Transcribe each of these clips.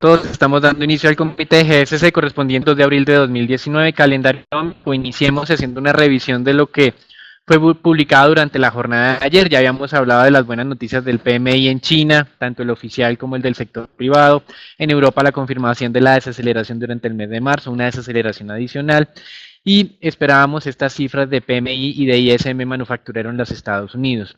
Todos estamos dando inicio al comité de GSC correspondiente al 2 de abril de 2019, calendario económico. Iniciemos haciendo una revisión de lo que fue publicado durante la jornada de ayer. Ya habíamos hablado de las buenas noticias del PMI en China, tanto el oficial como el del sector privado. En Europa, la confirmación de la desaceleración durante el mes de marzo, una desaceleración adicional. Y esperábamos estas cifras de PMI y de ISM manufacturero en los Estados Unidos.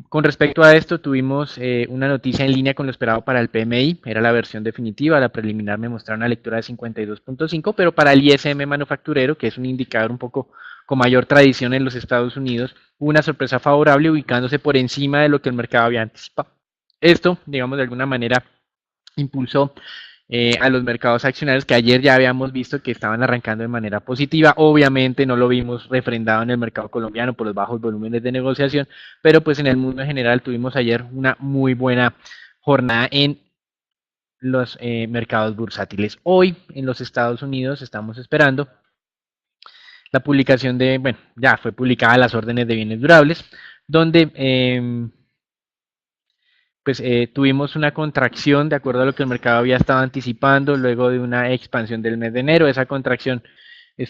Con respecto a esto, tuvimos una noticia en línea con lo esperado para el PMI, era la versión definitiva, la preliminar me mostraba una lectura de 52.5, pero para el ISM manufacturero, que es un indicador un poco con mayor tradición en los Estados Unidos, hubo una sorpresa favorable ubicándose por encima de lo que el mercado había anticipado. Esto, digamos, de alguna manera impulsó a los mercados accionarios que ayer ya habíamos visto que estaban arrancando de manera positiva. Obviamente no lo vimos refrendado en el mercado colombiano por los bajos volúmenes de negociación, pero pues en el mundo en general tuvimos ayer una muy buena jornada en los mercados bursátiles. Hoy en los Estados Unidos estamos esperando la publicación de, bueno, ya fue publicada las órdenes de bienes durables, donde pues tuvimos una contracción de acuerdo a lo que el mercado había estado anticipando luego de una expansión del mes de enero. Esa contracción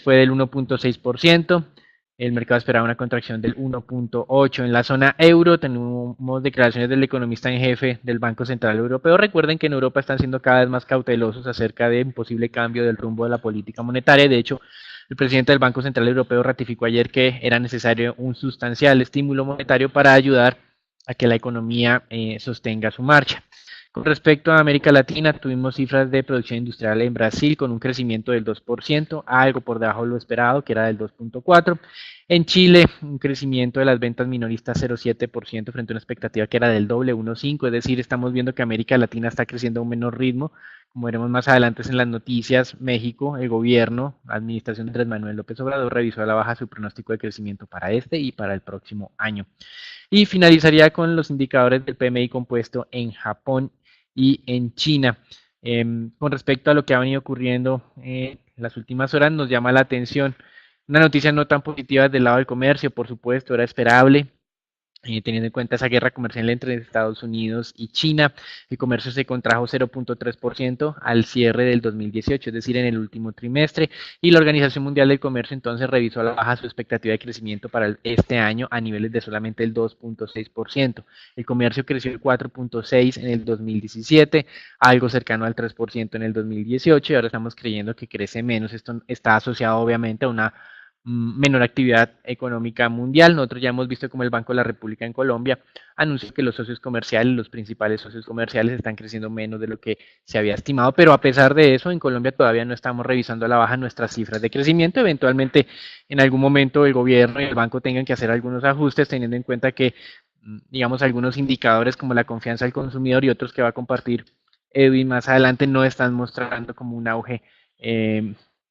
fue del 1.6%. El mercado esperaba una contracción del 1.8%. En la zona euro tenemos declaraciones del economista en jefe del Banco Central Europeo. Recuerden que en Europa están siendo cada vez más cautelosos acerca de un posible cambio del rumbo de la política monetaria. De hecho, el presidente del Banco Central Europeo ratificó ayer que era necesario un sustancial estímulo monetario para ayudar a que la economía sostenga su marcha. Con respecto a América Latina, tuvimos cifras de producción industrial en Brasil con un crecimiento del 2%, algo por debajo de lo esperado, que era del 2.4%. En Chile, un crecimiento de las ventas minoristas 0.7% frente a una expectativa que era del doble, 1.5%. Es decir, estamos viendo que América Latina está creciendo a un menor ritmo. Como veremos más adelante en las noticias, México, el gobierno, la administración de Andrés Manuel López Obrador revisó a la baja su pronóstico de crecimiento para este y para el próximo año. Y finalizaría con los indicadores del PMI compuesto en Japón y en China. Con respecto a lo que ha venido ocurriendo en las últimas horas, nos llama la atención una noticia no tan positiva del lado del comercio, por supuesto, era esperable. Teniendo en cuenta esa guerra comercial entre Estados Unidos y China, el comercio se contrajo 0.3% al cierre del 2018, es decir, en el último trimestre, y la Organización Mundial del Comercio entonces revisó a la baja su expectativa de crecimiento para este año a niveles de solamente el 2.6%. El comercio creció el 4.6% en el 2017, algo cercano al 3% en el 2018, y ahora estamos creyendo que crece menos. Esto está asociado obviamente a una menor actividad económica mundial. Nosotros ya hemos visto como el Banco de la República en Colombia anunció que los socios comerciales, los principales socios comerciales están creciendo menos de lo que se había estimado, pero a pesar de eso, en Colombia todavía no estamos revisando a la baja nuestras cifras de crecimiento. Eventualmente, en algún momento el gobierno y el banco tengan que hacer algunos ajustes teniendo en cuenta que, digamos, algunos indicadores como la confianza del consumidor y otros que va a compartir Edwin más adelante no están mostrando como un auge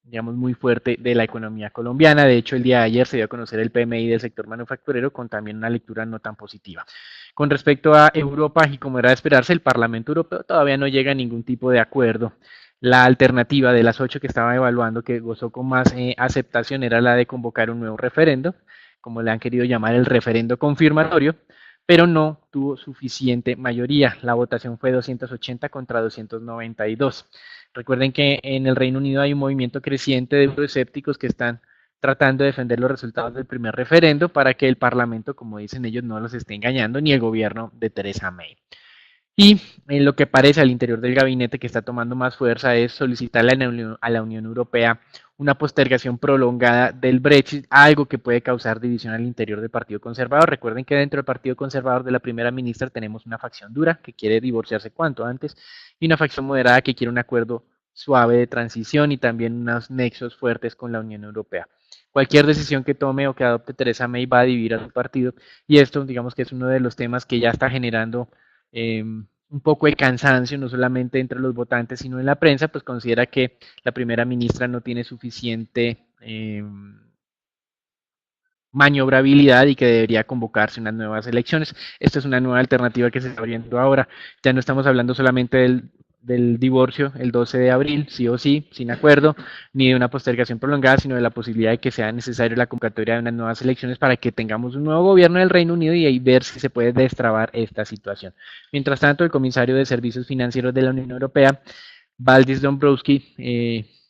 digamos, muy fuerte de la economía colombiana. De hecho, el día de ayer se dio a conocer el PMI del sector manufacturero con también una lectura no tan positiva. Con respecto a Europa, y como era de esperarse, el Parlamento Europeo todavía no llega a ningún tipo de acuerdo. La alternativa de las 8 que estaba evaluando, que gozó con más aceptación, era la de convocar un nuevo referendo, como le han querido llamar el referendo confirmatorio, pero no tuvo suficiente mayoría. La votación fue 280 contra 292. Recuerden que en el Reino Unido hay un movimiento creciente de euroescépticos que están tratando de defender los resultados del primer referendo para que el Parlamento, como dicen ellos, no los esté engañando, ni el gobierno de Theresa May. Y en lo que parece al interior del gabinete que está tomando más fuerza es solicitarle a la Unión Europea una postergación prolongada del Brexit, algo que puede causar división al interior del Partido Conservador. Recuerden que dentro del Partido Conservador de la primera ministra tenemos una facción dura que quiere divorciarse cuanto antes y una facción moderada que quiere un acuerdo suave de transición y también unos nexos fuertes con la Unión Europea. Cualquier decisión que tome o que adopte Theresa May va a dividir a su partido y esto digamos que es uno de los temas que ya está generando un poco de cansancio, no solamente entre los votantes, sino en la prensa, pues considera que la primera ministra no tiene suficiente maniobrabilidad y que debería convocarse unas nuevas elecciones. Esta es una nueva alternativa que se está abriendo ahora. Ya no estamos hablando solamente del divorcio el 12 de abril, sí o sí, sin acuerdo, ni de una postergación prolongada, sino de la posibilidad de que sea necesario la convocatoria de unas nuevas elecciones para que tengamos un nuevo gobierno del Reino Unido y ahí ver si se puede destrabar esta situación. Mientras tanto, el comisario de Servicios Financieros de la Unión Europea, Valdis Dombrovskis,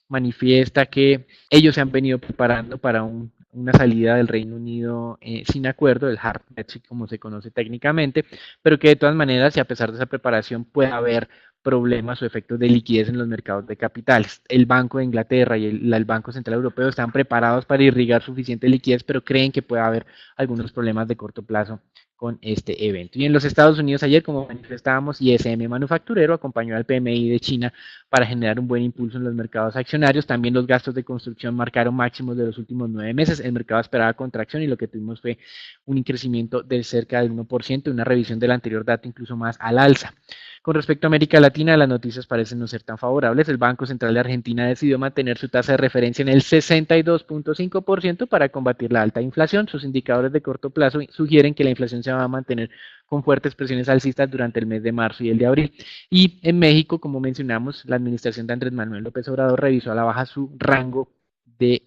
manifiesta que ellos se han venido preparando para una salida del Reino Unido sin acuerdo, el hard Brexit como se conoce técnicamente, pero que de todas maneras y a pesar de esa preparación puede haber problemas o efectos de liquidez en los mercados de capitales. El Banco de Inglaterra y el Banco Central Europeo están preparados para irrigar suficiente liquidez, pero creen que puede haber algunos problemas de corto plazo con este evento. Y en los Estados Unidos ayer, como manifestábamos, ISM manufacturero acompañó al PMI de China para generar un buen impulso en los mercados accionarios. También los gastos de construcción marcaron máximos de los últimos 9 meses. El mercado esperaba contracción y lo que tuvimos fue un crecimiento de cerca del 1% y una revisión del anterior dato incluso más al alza. Con respecto a América Latina, las noticias parecen no ser tan favorables. El Banco Central de Argentina decidió mantener su tasa de referencia en el 62.5% para combatir la alta inflación. Sus indicadores de corto plazo sugieren que la inflación se va a mantener con fuertes presiones alcistas durante el mes de marzo y el de abril. Y en México, como mencionamos, la administración de Andrés Manuel López Obrador revisó a la baja su rango de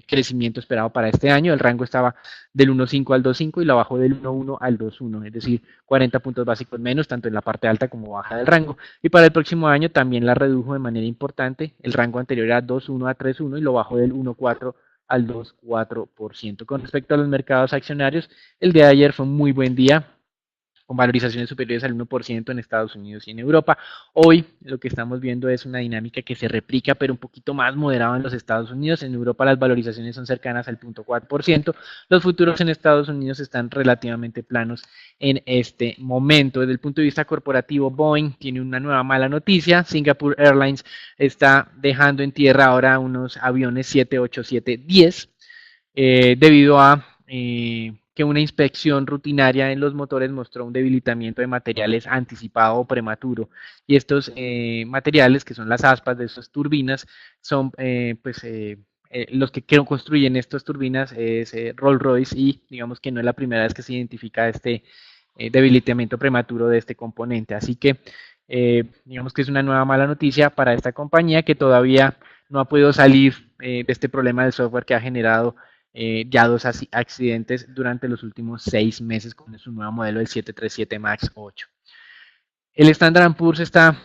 crecimiento esperado para este año. El rango estaba del 1.5 al 2.5 y la bajó del 1.1 al 2.1, es decir, 40 puntos básicos menos, tanto en la parte alta como baja del rango. Y para el próximo año también la redujo de manera importante. El rango anterior era 2.1 a 3.1 y lo bajó del 1.4 al 2.4%. Con respecto a los mercados accionarios, el día de ayer fue un muy buen día, con valorizaciones superiores al 1% en Estados Unidos y en Europa. Hoy lo que estamos viendo es una dinámica que se replica, pero un poquito más moderada en los Estados Unidos. En Europa las valorizaciones son cercanas al 0.4%. Los futuros en Estados Unidos están relativamente planos en este momento. Desde el punto de vista corporativo, Boeing tiene una nueva mala noticia. Singapore Airlines está dejando en tierra ahora unos aviones 787-10 debido a que una inspección rutinaria en los motores mostró un debilitamiento de materiales anticipado o prematuro. Y estos materiales, que son las aspas de estas turbinas, son los que construyen estas turbinas es Rolls-Royce y digamos que no es la primera vez que se identifica este debilitamiento prematuro de este componente. Así que digamos que es una nueva mala noticia para esta compañía que todavía no ha podido salir de este problema del software que ha generado ya dos accidentes durante los últimos 6 meses con su nuevo modelo del 737 MAX 8. El Standard & Poor's está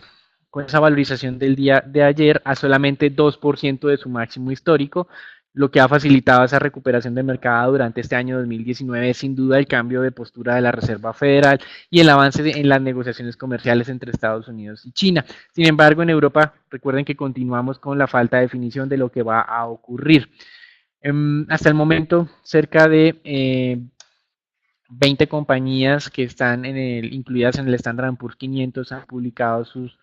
con esa valorización del día de ayer a solamente 2% de su máximo histórico, lo que ha facilitado esa recuperación del mercado durante este año 2019 es sin duda el cambio de postura de la Reserva Federal y el avance en las negociaciones comerciales entre Estados Unidos y China. Sin embargo, en Europa, recuerden que continuamos con la falta de definición de lo que va a ocurrir. Hasta el momento, cerca de 20 compañías que están incluidas en el Standard & Poor's 500 han publicado sus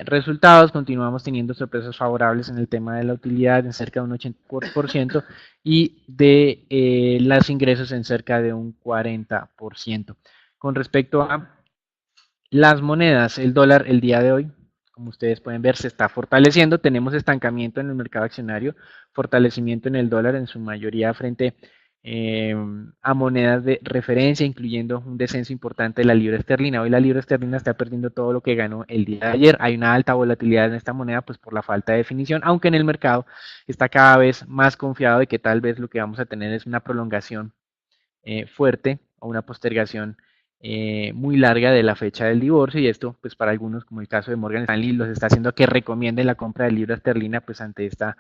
resultados. Continuamos teniendo sorpresas favorables en el tema de la utilidad en cerca de un 80% y de los ingresos en cerca de un 40%. Con respecto a las monedas, el dólar el día de hoy, como ustedes pueden ver, se está fortaleciendo. Tenemos estancamiento en el mercado accionario, fortalecimiento en el dólar en su mayoría frente a monedas de referencia, incluyendo un descenso importante de la libra esterlina. Hoy la libra esterlina está perdiendo todo lo que ganó el día de ayer. Hay una alta volatilidad en esta moneda pues por la falta de definición, aunque en el mercado está cada vez más confiado de que tal vez lo que vamos a tener es una prolongación fuerte o una postergación muy larga de la fecha del divorcio, y esto pues para algunos, como el caso de Morgan Stanley, los está haciendo que recomienden la compra de libra esterlina pues ante esta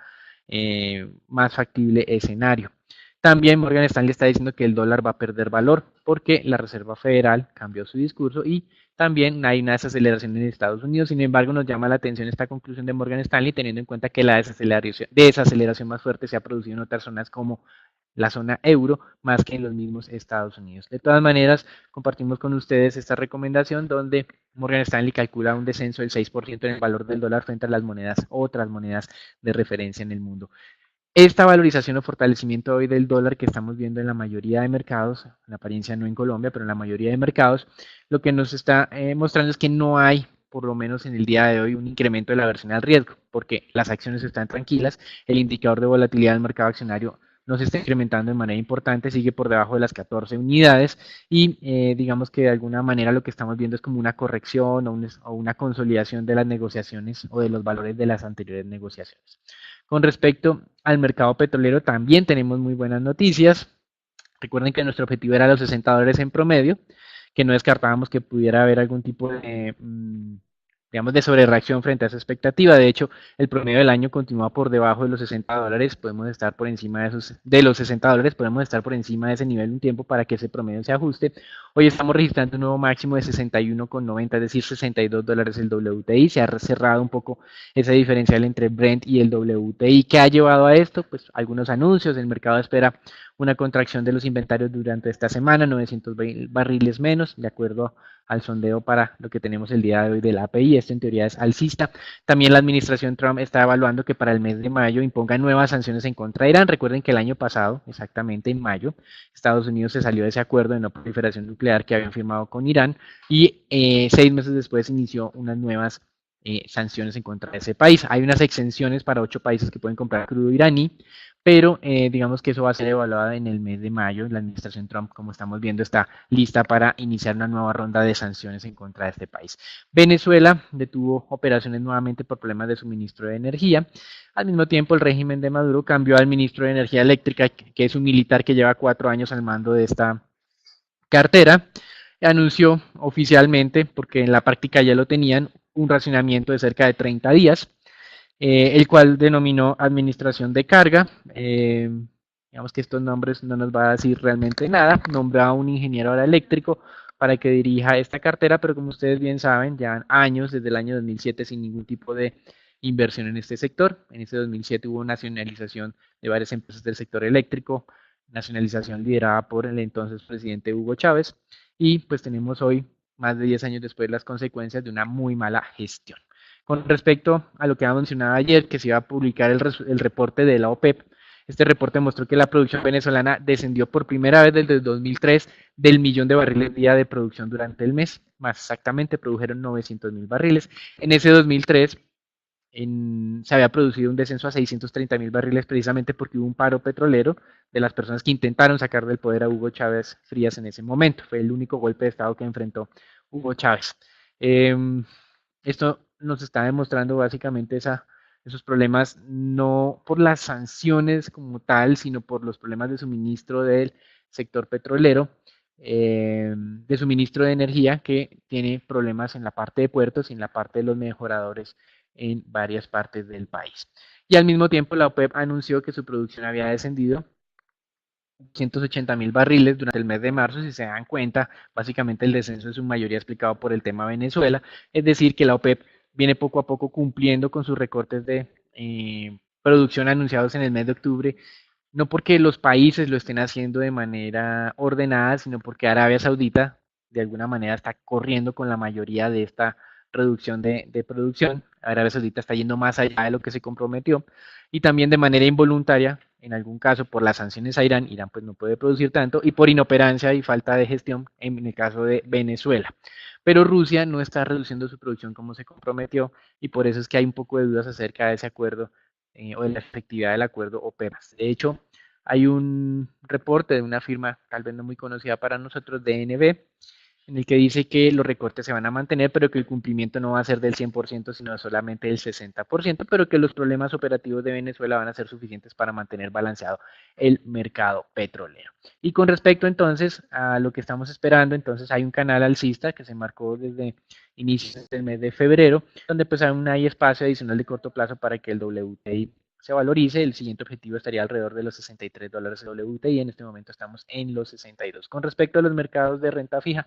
más factible escenario. También Morgan Stanley está diciendo que el dólar va a perder valor porque la Reserva Federal cambió su discurso y también hay una desaceleración en Estados Unidos. Sin embargo, nos llama la atención esta conclusión de Morgan Stanley, teniendo en cuenta que la desaceleración más fuerte se ha producido en otras zonas como la zona euro, más que en los mismos Estados Unidos. De todas maneras, compartimos con ustedes esta recomendación donde Morgan Stanley calcula un descenso del 6% en el valor del dólar frente a las otras monedas de referencia en el mundo. Esta valorización o fortalecimiento hoy del dólar que estamos viendo en la mayoría de mercados, en apariencia no en Colombia, pero en la mayoría de mercados, lo que nos está mostrando es que no hay, por lo menos en el día de hoy, un incremento de la aversión al riesgo, porque las acciones están tranquilas, el indicador de volatilidad del mercado accionario no se está incrementando de manera importante, sigue por debajo de las 14 unidades y digamos que de alguna manera lo que estamos viendo es como una corrección o una consolidación de las negociaciones o de los valores de las anteriores negociaciones. Con respecto al mercado petrolero también tenemos muy buenas noticias. Recuerden que nuestro objetivo era los $60 en promedio, que no descartábamos que pudiera haber algún tipo de, digamos, de sobrereacción frente a esa expectativa. De hecho, el promedio del año continúa por debajo de los $60, podemos estar por encima de los $60, podemos estar por encima de ese nivel un tiempo para que ese promedio se ajuste. Hoy estamos registrando un nuevo máximo de 61,90, es decir, $62 el WTI. Se ha cerrado un poco esa diferencial entre Brent y el WTI. ¿Qué ha llevado a esto? Pues algunos anuncios, el mercado espera una contracción de los inventarios durante esta semana, 900 barriles menos, de acuerdo al sondeo para lo que tenemos el día de hoy del API. Esto en teoría es alcista. También la administración Trump está evaluando que para el mes de mayo imponga nuevas sanciones en contra de Irán. Recuerden que el año pasado, exactamente en mayo, Estados Unidos se salió de ese acuerdo de no proliferación nuclear que habían firmado con Irán y 6 meses después inició unas nuevas sanciones en contra de ese país. Hay unas exenciones para 8 países que pueden comprar crudo iraní, pero digamos que eso va a ser evaluado en el mes de mayo. La administración Trump, como estamos viendo, está lista para iniciar una nueva ronda de sanciones en contra de este país. Venezuela detuvo operaciones nuevamente por problemas de suministro de energía. Al mismo tiempo, el régimen de Maduro cambió al ministro de Energía Eléctrica, que es un militar que lleva 4 años al mando de esta cartera. Anunció oficialmente, porque en la práctica ya lo tenían, un racionamiento de cerca de 30 días el cual denominó administración de carga. Digamos que estos nombres no nos va a decir realmente nada. Nombró a un ingeniero ahora eléctrico para que dirija esta cartera, pero como ustedes bien saben, ya años, desde el año 2007, sin ningún tipo de inversión en este sector. En este 2007 hubo nacionalización de varias empresas del sector eléctrico, nacionalización liderada por el entonces presidente Hugo Chávez, y pues tenemos hoy, más de 10 años después, las consecuencias de una muy mala gestión. Con respecto a lo que había mencionado ayer, que se iba a publicar el reporte de la OPEP, este reporte mostró que la producción venezolana descendió por primera vez desde el 2003 del millón de barriles día de producción durante el mes. Más exactamente, produjeron 900.000 barriles. En ese 2003 se había producido un descenso a 630.000 barriles precisamente porque hubo un paro petrolero de las personas que intentaron sacar del poder a Hugo Chávez Frías en ese momento. Fue el único golpe de Estado que enfrentó Hugo Chávez. Esto nos está demostrando básicamente esos problemas no por las sanciones como tal, sino por los problemas de suministro del sector petrolero, de suministro de energía que tiene problemas en la parte de puertos y en la parte de los mejoradores en varias partes del país. Y al mismo tiempo la OPEP anunció que su producción había descendido 180.000 barriles durante el mes de marzo. Si se dan cuenta, básicamente el descenso es su mayoría explicado por el tema Venezuela, es decir, que la OPEP viene poco a poco cumpliendo con sus recortes de producción anunciados en el mes de octubre, no porque los países lo estén haciendo de manera ordenada, sino porque Arabia Saudita de alguna manera está corriendo con la mayoría de esta reducción de producción. Arabia Saudita está yendo más allá de lo que se comprometió y también de manera involuntaria, en algún caso por las sanciones a Irán, Irán pues no puede producir tanto y por inoperancia y falta de gestión en el caso de Venezuela. Pero Rusia no está reduciendo su producción como se comprometió y por eso es que hay un poco de dudas acerca de ese acuerdo o de la efectividad del acuerdo OPEP. De hecho, hay un reporte de una firma tal vez no muy conocida para nosotros, DNB, en el que dice que los recortes se van a mantener, pero que el cumplimiento no va a ser del 100%, sino solamente del 60%, pero que los problemas operativos de Venezuela van a ser suficientes para mantener balanceado el mercado petrolero. Y con respecto entonces a lo que estamos esperando, entonces hay un canal alcista que se marcó desde inicios del mes de febrero, donde pues aún hay espacio adicional de corto plazo para que el WTI se valorice. El siguiente objetivo estaría alrededor de los $63 el WTI. En este momento estamos en los 62. Con respecto a los mercados de renta fija,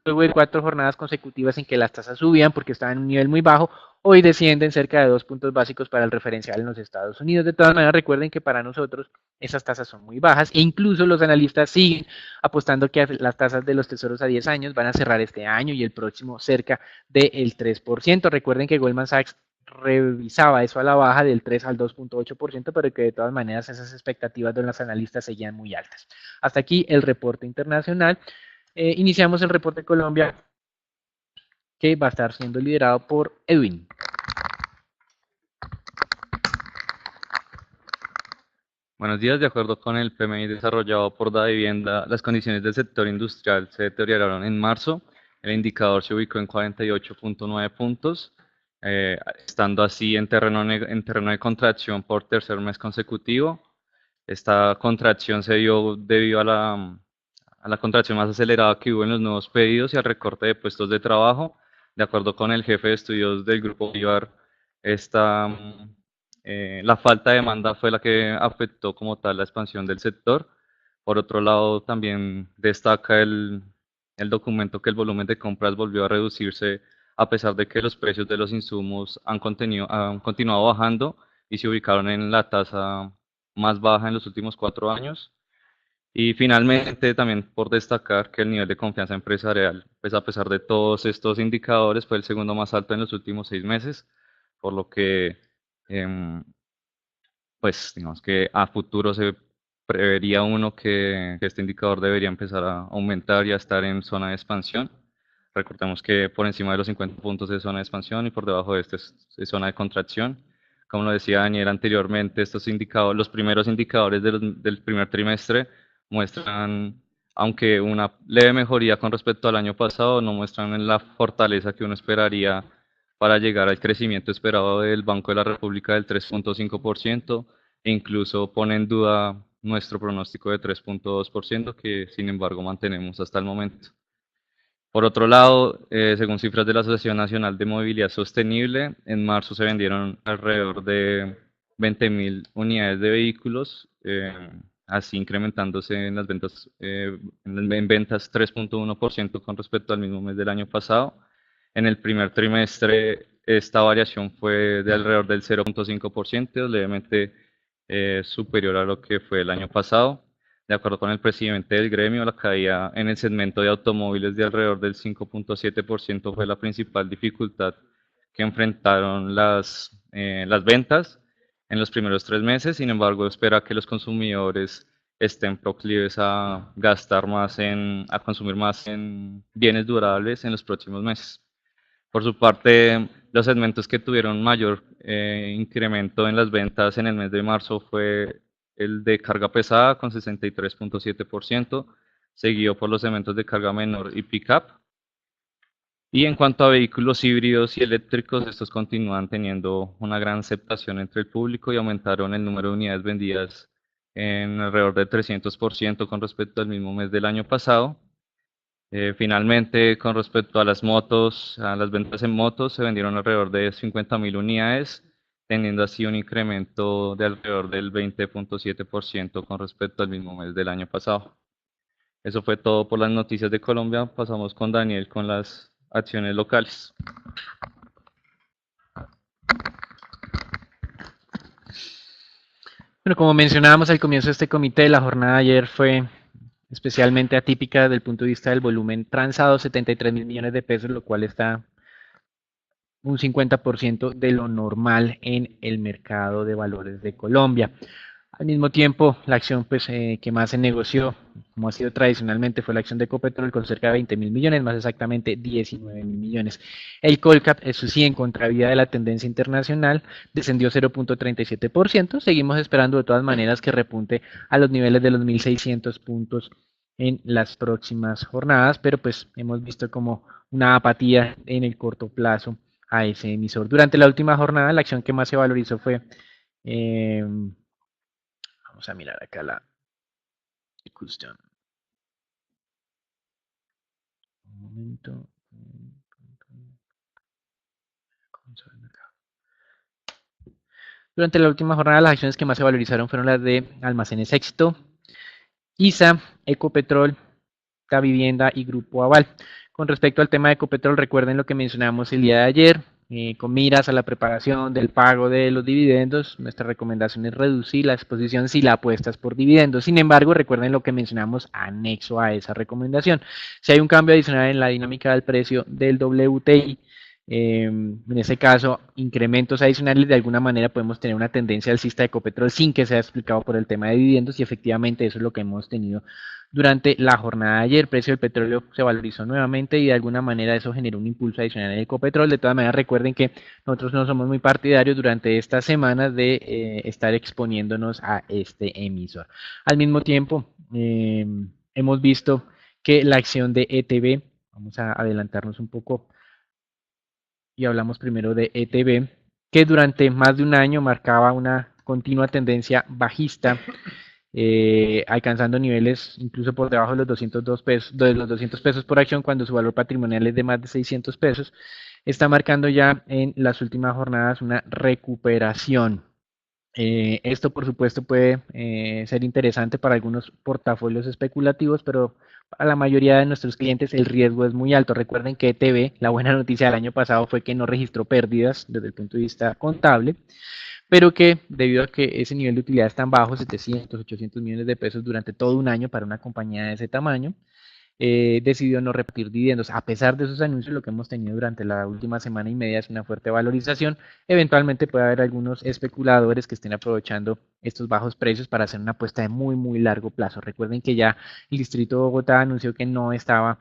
luego de 4 jornadas consecutivas en que las tasas subían porque estaban en un nivel muy bajo, hoy descienden cerca de 2 puntos básicos para el referencial en los Estados Unidos. De todas maneras, recuerden que para nosotros esas tasas son muy bajas e incluso los analistas siguen apostando que las tasas de los tesoros a 10 años van a cerrar este año y el próximo cerca del 3%. Recuerden que Goldman Sachs revisaba eso a la baja del 3 al 2,8%, pero que de todas maneras esas expectativas de los analistas seguían muy altas. Hasta aquí el reporte internacional. Iniciamos el reporte de Colombia, que va a estar siendo liderado por Edwin. Buenos días. De acuerdo con el PMI desarrollado por Davivienda, las condiciones del sector industrial se deterioraron en marzo. El indicador se ubicó en 48,9 puntos, estando así en terreno de contracción por tercer mes consecutivo. Esta contracción se dio debido a la contracción más acelerada que hubo en los nuevos pedidos y al recorte de puestos de trabajo. De acuerdo con el jefe de estudios del Grupo Bolívar, esta, la falta de demanda fue la que afectó como tal la expansión del sector. Por otro lado, también destaca el documento que el volumen de compras volvió a reducirse a pesar de que los precios de los insumos han continuado bajando y se ubicaron en la tasa más baja en los últimos 4 años. Y finalmente, también por destacar que el nivel de confianza empresarial, pues a pesar de todos estos indicadores, fue el segundo más alto en los últimos 6 meses, por lo que, em, pues digamos que a futuro se prevería uno que este indicador debería empezar a aumentar y a estar en zona de expansión. Recordemos que por encima de los 50 puntos es zona de expansión y por debajo de este es zona de contracción. Como lo decía Daniel anteriormente, estos indicadores, los primeros indicadores del primer trimestre muestran, aunque una leve mejoría con respecto al año pasado, no muestran la fortaleza que uno esperaría para llegar al crecimiento esperado del Banco de la República del 3,5% e incluso pone en duda nuestro pronóstico de 3,2% que sin embargo mantenemos hasta el momento. Por otro lado, según cifras de la Asociación Nacional de Movilidad Sostenible, en marzo se vendieron alrededor de 20.000 unidades de vehículos, así incrementándose en las ventas, en ventas 3,1% con respecto al mismo mes del año pasado. En el primer trimestre, esta variación fue de alrededor del 0,5%, levemente superior a lo que fue el año pasado. De acuerdo con el presidente del gremio, la caída en el segmento de automóviles de alrededor del 5,7% fue la principal dificultad que enfrentaron las ventas en los primeros 3 meses. Sin embargo, espera que los consumidores estén proclives a gastar más a consumir más en bienes durables en los próximos meses. Por su parte, los segmentos que tuvieron mayor incremento en las ventas en el mes de marzo fue el de carga pesada con 63,7%, seguido por los segmentos de carga menor y pickup. Y en cuanto a vehículos híbridos y eléctricos, estos continúan teniendo una gran aceptación entre el público y aumentaron el número de unidades vendidas en alrededor de 300% con respecto al mismo mes del año pasado. Finalmente, con respecto a las motos, a las ventas en motos, se vendieron alrededor de 50.000 unidades, teniendo así un incremento de alrededor del 20,7% con respecto al mismo mes del año pasado. Eso fue todo por las noticias de Colombia. Pasamos con Daniel con las acciones locales. Bueno, como mencionábamos al comienzo de este comité, la jornada de ayer fue especialmente atípica desde el punto de vista del volumen transado, 73.000 millones de pesos, lo cual está un 50% de lo normal en el mercado de valores de Colombia. Al mismo tiempo, la acción que más se negoció, como ha sido tradicionalmente, fue la acción de Ecopetrol con cerca de 20.000 millones, más exactamente 19.000 millones. El Colcap, eso sí, en contravía de la tendencia internacional, descendió 0,37%. Seguimos esperando de todas maneras que repunte a los niveles de los 1.600 puntos en las próximas jornadas, pero pues hemos visto como una apatía en el corto plazo a ese emisor. Durante la última jornada, la acción que más se valorizó fue... Vamos a mirar acá la custom. Un momento. Durante la última jornada, las acciones que más se valorizaron fueron las de Almacenes Éxito, ISA, Ecopetrol, Vivienda y Grupo Aval. Con respecto al tema de Ecopetrol, recuerden lo que mencionamos el día de ayer. Con miras a la preparación del pago de los dividendos, nuestra recomendación es reducir la exposición si la apuestas por dividendos. Sin embargo, recuerden lo que mencionamos anexo a esa recomendación. Si hay un cambio adicional en la dinámica del precio del WTI, En ese caso, incrementos adicionales, de alguna manera podemos tener una tendencia alcista de Ecopetrol sin que sea explicado por el tema de dividendos y efectivamente eso es lo que hemos tenido durante la jornada de ayer. El precio del petróleo se valorizó nuevamente y de alguna manera eso generó un impulso adicional en Ecopetrol. De todas maneras, recuerden que nosotros no somos muy partidarios durante estas semanas de estar exponiéndonos a este emisor. Al mismo tiempo, hemos visto que la acción de ETB, vamos a adelantarnos un poco y hablamos primero de ETB, que durante más de un año marcaba una continua tendencia bajista, alcanzando niveles incluso por debajo de los 202 pesos, de los 200 pesos por acción cuando su valor patrimonial es de más de 600 pesos, está marcando ya en las últimas jornadas una recuperación. Esto, por supuesto, puede ser interesante para algunos portafolios especulativos, pero para la mayoría de nuestros clientes el riesgo es muy alto. Recuerden que ETB, la buena noticia del año pasado fue que no registró pérdidas desde el punto de vista contable, pero que debido a que ese nivel de utilidad es tan bajo, 700, 800 millones de pesos durante todo un año para una compañía de ese tamaño, decidió no repartir dividendos. A pesar de esos anuncios, lo que hemos tenido durante la última semana y media es una fuerte valorización. Eventualmente puede haber algunos especuladores que estén aprovechando estos bajos precios para hacer una apuesta de muy, muy largo plazo. Recuerden que ya el Distrito de Bogotá anunció que no estaba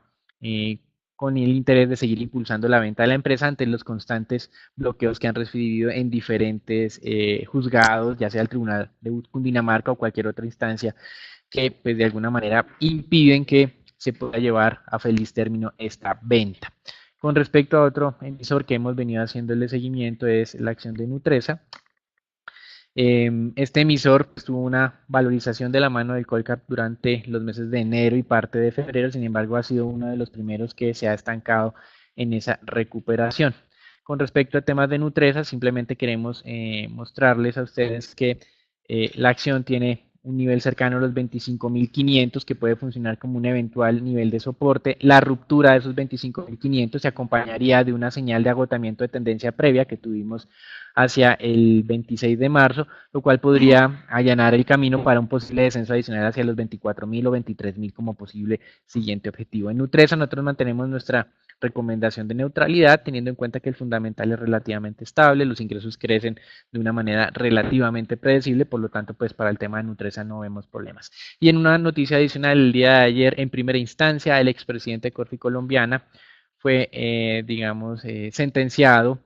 con el interés de seguir impulsando la venta de la empresa ante los constantes bloqueos que han recibido en diferentes juzgados, ya sea el Tribunal de Cundinamarca o cualquier otra instancia que pues de alguna manera impiden que se pueda llevar a feliz término esta venta. Con respecto a otro emisor que hemos venido haciéndole seguimiento es la acción de Nutresa. Este emisor pues, tuvo una valorización de la mano del Colcap durante los meses de enero y parte de febrero, sin embargo ha sido uno de los primeros que se ha estancado en esa recuperación. Con respecto a temas de Nutresa, simplemente queremos mostrarles a ustedes que la acción tiene un nivel cercano a los 25.500 que puede funcionar como un eventual nivel de soporte. La ruptura de esos 25.500 se acompañaría de una señal de agotamiento de tendencia previa que tuvimos hacia el 26 de marzo, lo cual podría allanar el camino para un posible descenso adicional hacia los 24.000 o 23.000 como posible siguiente objetivo. En Nutresa nosotros mantenemos nuestra recomendación de neutralidad, teniendo en cuenta que el fundamental es relativamente estable, los ingresos crecen de una manera relativamente predecible, por lo tanto, pues para el tema de Nutresa no vemos problemas. Y en una noticia adicional, el día de ayer, en primera instancia, el expresidente de Corfi Colombiana fue, digamos, sentenciado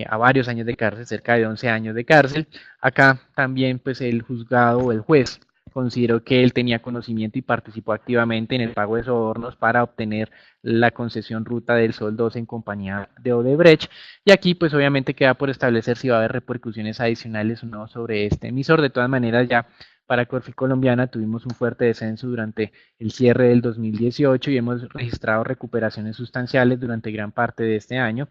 a varios años de cárcel, cerca de 11 años de cárcel. Acá también, pues el juzgado o el juez consideró que él tenía conocimiento y participó activamente en el pago de sobornos para obtener la concesión Ruta del Sol 2 en compañía de Odebrecht. Y aquí, pues obviamente queda por establecer si va a haber repercusiones adicionales o no sobre este emisor. De todas maneras, ya para Corfi Colombiana tuvimos un fuerte descenso durante el cierre del 2018 y hemos registrado recuperaciones sustanciales durante gran parte de este año.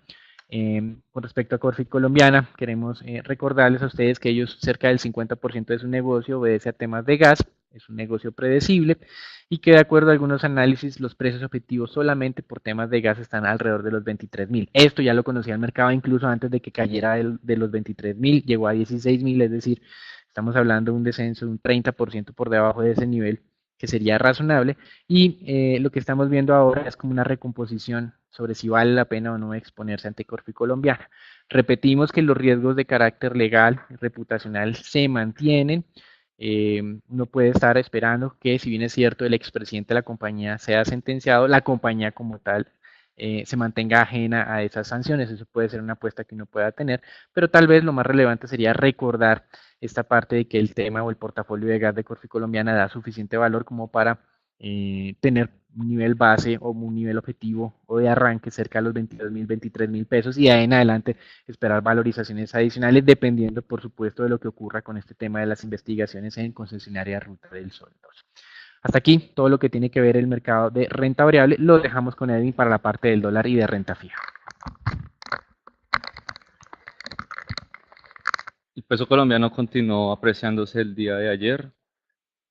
Con respecto a Corfi Colombiana, queremos recordarles a ustedes que ellos cerca del 50% de su negocio obedece a temas de gas, es un negocio predecible y que de acuerdo a algunos análisis los precios objetivos solamente por temas de gas están alrededor de los 23.000. Esto ya lo conocía el mercado incluso antes de que cayera de los 23.000, llegó a 16.000, es decir, estamos hablando de un descenso de un 30% por debajo de ese nivel que sería razonable y lo que estamos viendo ahora es como una recomposición sobre si vale la pena o no exponerse ante Corfi Colombiana. Repetimos que los riesgos de carácter legal y reputacional se mantienen. No puede estar esperando que, si bien es cierto, el expresidente de la compañía sea sentenciado, la compañía como tal se mantenga ajena a esas sanciones. Eso puede ser una apuesta que uno pueda tener, pero tal vez lo más relevante sería recordar esta parte de que el tema o el portafolio de gas de Corfi Colombiana da suficiente valor como para tener un nivel base o un nivel objetivo o de arranque cerca de los 22.000, 23.000 pesos y de ahí en adelante esperar valorizaciones adicionales dependiendo por supuesto de lo que ocurra con este tema de las investigaciones en concesionaria Ruta del Sol 2. Hasta aquí todo lo que tiene que ver el mercado de renta variable lo dejamos con Edwin para la parte del dólar y de renta fija. El peso colombiano continuó apreciándose el día de ayer,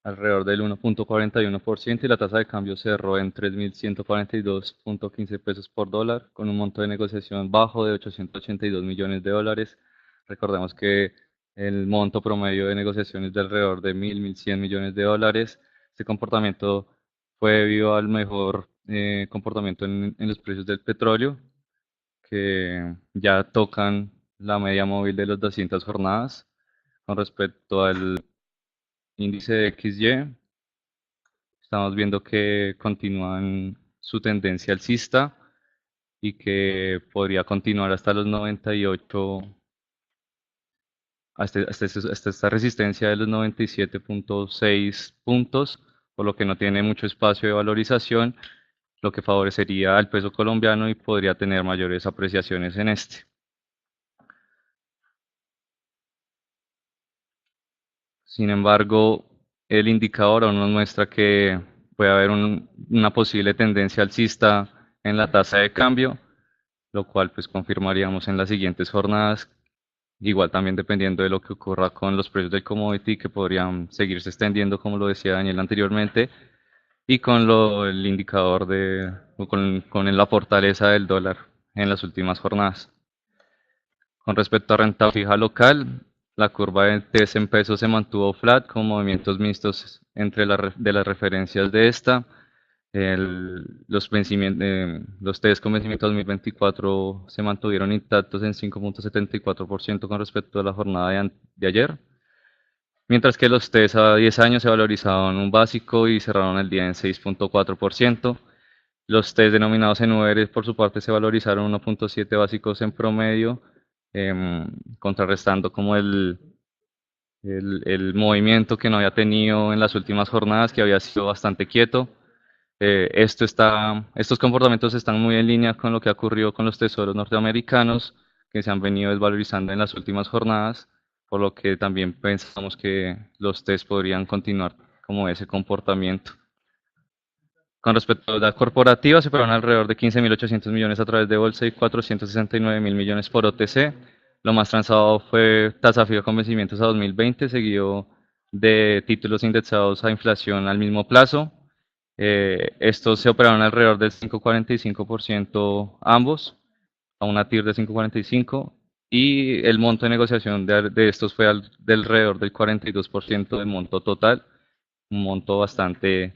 alrededor del 1.41% y la tasa de cambio cerró en 3.142.15 pesos por dólar, con un monto de negociación bajo de 882 millones de dólares. Recordemos que el monto promedio de negociación es de alrededor de 1.100 millones de dólares. Este comportamiento fue debido al mejor comportamiento en los precios del petróleo. que ya tocan la media móvil de las 200 jornadas. Con respecto al índice de XY, estamos viendo que continúan su tendencia alcista y que podría continuar hasta los 98, hasta esta resistencia de los 97.6 puntos, por lo que no tiene mucho espacio de valorización, lo que favorecería al peso colombiano y podría tener mayores apreciaciones en este. Sin embargo, el indicador aún nos muestra que puede haber una posible tendencia alcista en la tasa de cambio, lo cual pues confirmaríamos en las siguientes jornadas, igual también dependiendo de lo que ocurra con los precios del commodity, que podrían seguirse extendiendo, como lo decía Daniel anteriormente, y con el indicador con la fortaleza del dólar en las últimas jornadas. Con respecto a renta fija local, la curva de TES en pesos se mantuvo flat con movimientos mixtos entre de las referencias de esta. Los los TES con vencimiento 2024 se mantuvieron intactos en 5.74% con respecto a la jornada de ayer, mientras que los TES a 10 años se valorizaron un básico y cerraron el día en 6.4%. Los test denominados en UR, por su parte, se valorizaron 1.7 básicos en promedio, contrarrestando como el movimiento que no había tenido en las últimas jornadas, que había sido bastante quieto. Estos comportamientos están muy en línea con lo que ha ocurrido con los tesoros norteamericanos, que se han venido desvalorizando en las últimas jornadas, por lo que también pensamos que los test podrían continuar como ese comportamiento. Con respecto a la corporativa, se pagaron alrededor de 15.800 millones a través de bolsa y 469.000 millones por OTC. Lo más transado fue tasa fija con vencimientos a 2020, seguido de títulos indexados a inflación al mismo plazo. Estos se operaron alrededor del 5.45% ambos, a una TIR de 5.45, y el monto de negociación de estos fue de alrededor del 42% del monto total, un monto bastante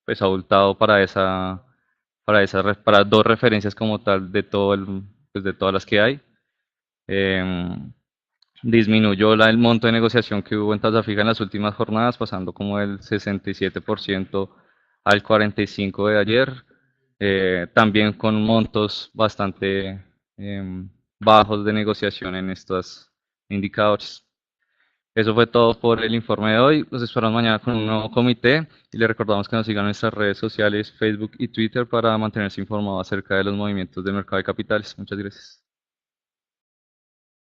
pues abultado para dos referencias como tal de pues de todas las que hay. Disminuyó el monto de negociación que hubo en tasa fija en las últimas jornadas, pasando como del 67% al 45% de ayer, también con montos bastante bajos de negociación en estos indicadores. Eso fue todo por el informe de hoy. Los esperamos mañana con un nuevo comité y les recordamos que nos sigan en nuestras redes sociales, Facebook y Twitter para mantenerse informados acerca de los movimientos del mercado de capitales. Muchas gracias.